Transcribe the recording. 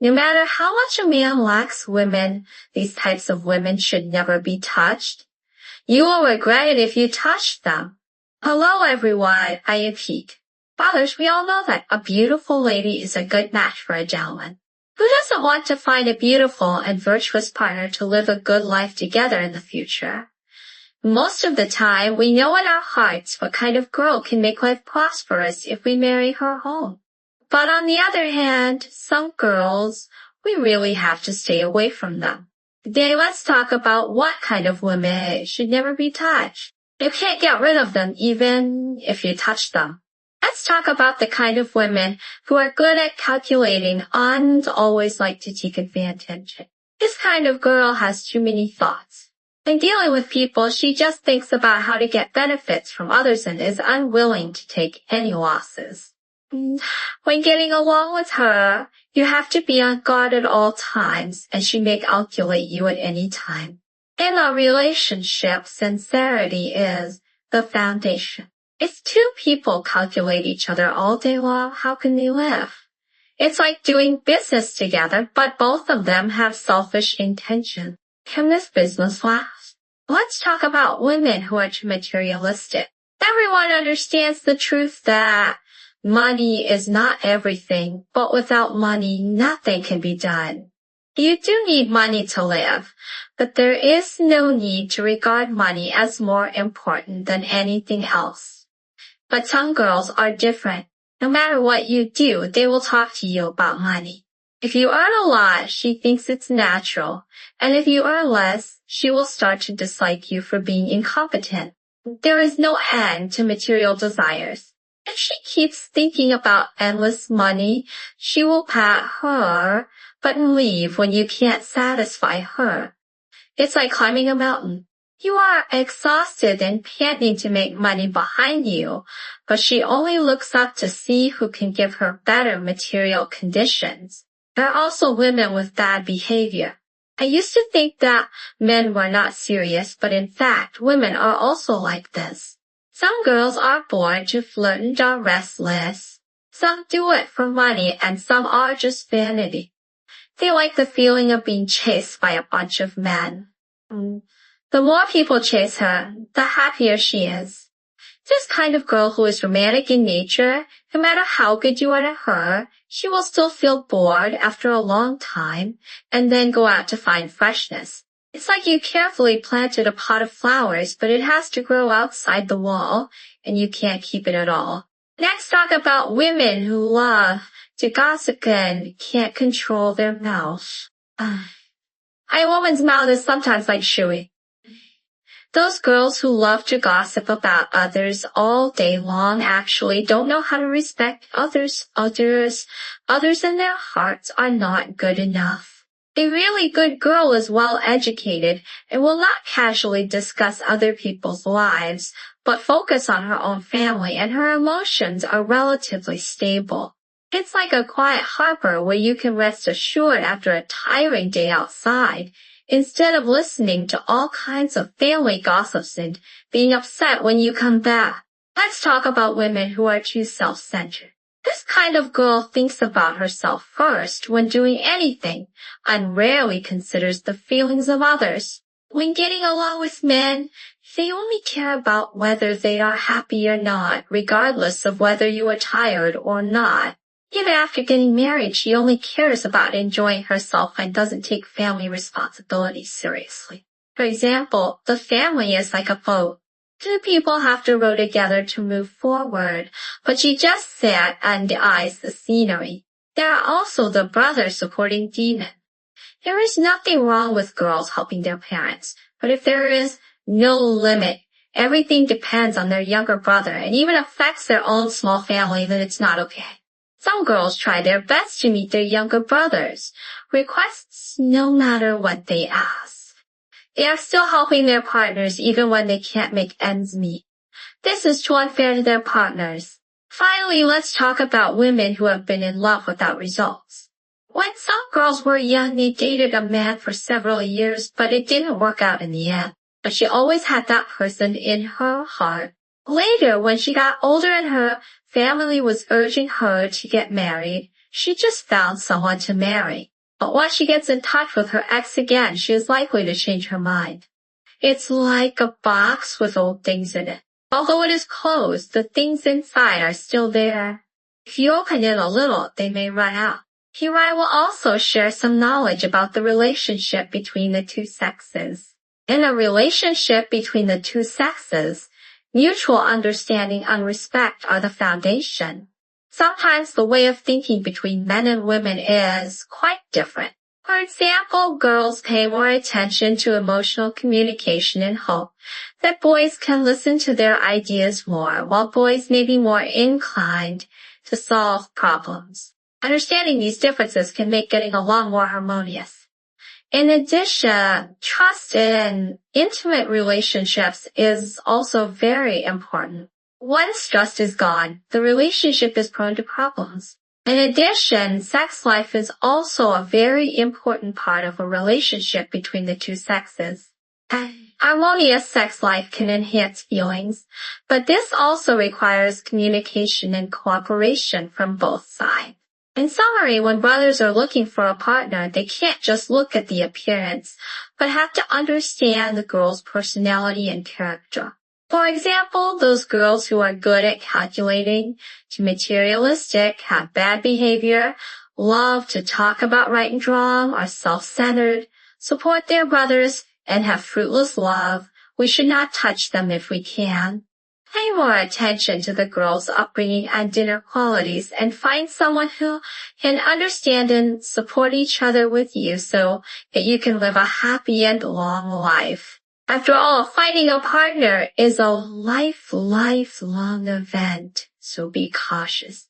No matter how much a man likes women, these types of women should never be touched. You will regret it if you touch them. Hello everyone, I am Peak. Fathers, we all know that a beautiful lady is a good match for a gentleman. Who doesn't want to find a beautiful and virtuous partner to live a good life together in the future? Most of the time, we know in our hearts what kind of girl can make life prosperous if we marry her home. But on the other hand, some girls, we really have to stay away from them. Today, let's talk about what kind of women should never be touched. You can't get rid of them even if you touch them. Let's talk about the kind of women who are good at calculating and always like to take advantage. This kind of girl has too many thoughts. When dealing with people, she just thinks about how to get benefits from others and is unwilling to take any losses. When getting along with her, you have to be on guard at all times, and she may calculate you at any time. In a relationship, sincerity is the foundation. If two people calculate each other all day long, how can they live? It's like doing business together, but both of them have selfish intentions. Can this business last? Let's talk about women who are too materialistic. Everyone understands the truth that money is not everything, but without money, nothing can be done. You do need money to live, but there is no need to regard money as more important than anything else. But some girls are different. No matter what you do, they will talk to you about money. If you earn a lot, she thinks it's natural, and if you earn less, she will start to dislike you for being incompetent. There is no end to material desires. If she keeps thinking about endless money, she will pat her, but leave when you can't satisfy her. It's like climbing a mountain. You are exhausted and panting to make money behind you, but she only looks up to see who can give her better material conditions. There are also women with bad behavior. I used to think that men were not serious, but in fact, women are also like this. Some girls are born to flirt and are restless. Some do it for money, and some are just vanity. They like the feeling of being chased by a bunch of men. The more people chase her, the happier she is. This kind of girl who is romantic in nature, no matter how good you are to her, she will still feel bored after a long time and then go out to find freshness. It's like you carefully planted a pot of flowers, but it has to grow outside the wall, and you can't keep it at all. Next, talk about women who love to gossip and can't control their mouth. A woman's mouth is sometimes like chewing. Those girls who love to gossip about others all day long actually don't know how to respect others. Others in their hearts are not good enough. A really good girl is well educated and will not casually discuss other people's lives, but focus on her own family, and her emotions are relatively stable. It's like a quiet harbor where you can rest assured after a tiring day outside, instead of listening to all kinds of family gossips and being upset when you come back. Let's talk about women who are too self-centered. This kind of girl thinks about herself first when doing anything and rarely considers the feelings of others. When getting along with men, they only care about whether they are happy or not, regardless of whether you are tired or not. Even after getting married, she only cares about enjoying herself and doesn't take family responsibilities seriously. For example, the family is like a boat. Two people have to row together to move forward, but she just sat and eyes the scenery. There are also the brothers supporting Demon. There is nothing wrong with girls helping their parents, but if there is no limit, everything depends on their younger brother and even affects their own small family, then it's not okay. Some girls try their best to meet their younger brothers' requests no matter what they ask. They are still helping their partners even when they can't make ends meet. This is too unfair to their partners. Finally, let's talk about women who have been in love without results. When some girls were young, they dated a man for several years, but it didn't work out in the end. But she always had that person in her heart. Later, when she got older and her family was urging her to get married, She just found someone to marry. But once she gets in touch with her ex again, she is likely to change her mind. It's like a box with old things in it. Although it is closed, the things inside are still there. If you open it a little, they may run out. Here I will also share some knowledge about the relationship between the two sexes. In a relationship between the two sexes, mutual understanding and respect are the foundation. Sometimes the way of thinking between men and women is quite different. For example, girls pay more attention to emotional communication and hope that boys can listen to their ideas more, while boys may be more inclined to solve problems. Understanding these differences can make getting along more harmonious. In addition, trust in intimate relationships is also very important. Once trust is gone, the relationship is prone to problems. In addition, sex life is also a very important part of a relationship between the two sexes. Harmonious sex life can enhance feelings, but this also requires communication and cooperation from both sides. In summary, when brothers are looking for a partner, they can't just look at the appearance, but have to understand the girl's personality and character. For example, those girls who are good at calculating, to materialistic, have bad behavior, love to talk about right and wrong, are self-centered, support their brothers, and have fruitless love, we should not touch them if we can. Pay more attention to the girl's upbringing and inner qualities and find someone who can understand and support each other with you so that you can live a happy and long life. After all, finding a partner is a lifelong event, so be cautious.